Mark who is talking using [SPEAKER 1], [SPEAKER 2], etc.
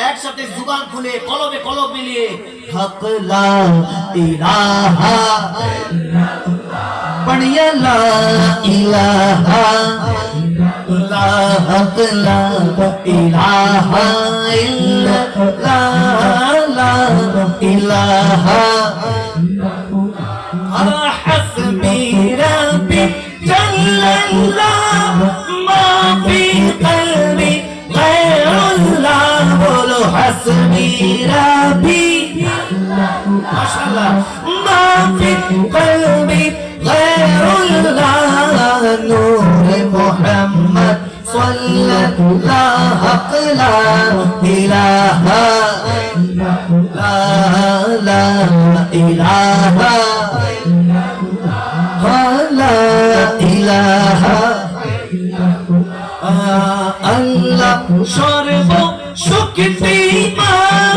[SPEAKER 1] একসাথে জুবান খুলে কলবে কলব মিলিয়ে হক লা ইলাহা পড়িয়া লা ইলাহা লা হক লা ইলাহা ইল্লাল্লাহ লা ইলাহা حسبي ربي جل الله ما في قلبي غير الله بولو حسبي ربي ما شاء الله ما في قلبي غير الله نور محمد صلى الله لا إله لا إله لا إله الله شرب شكتي ما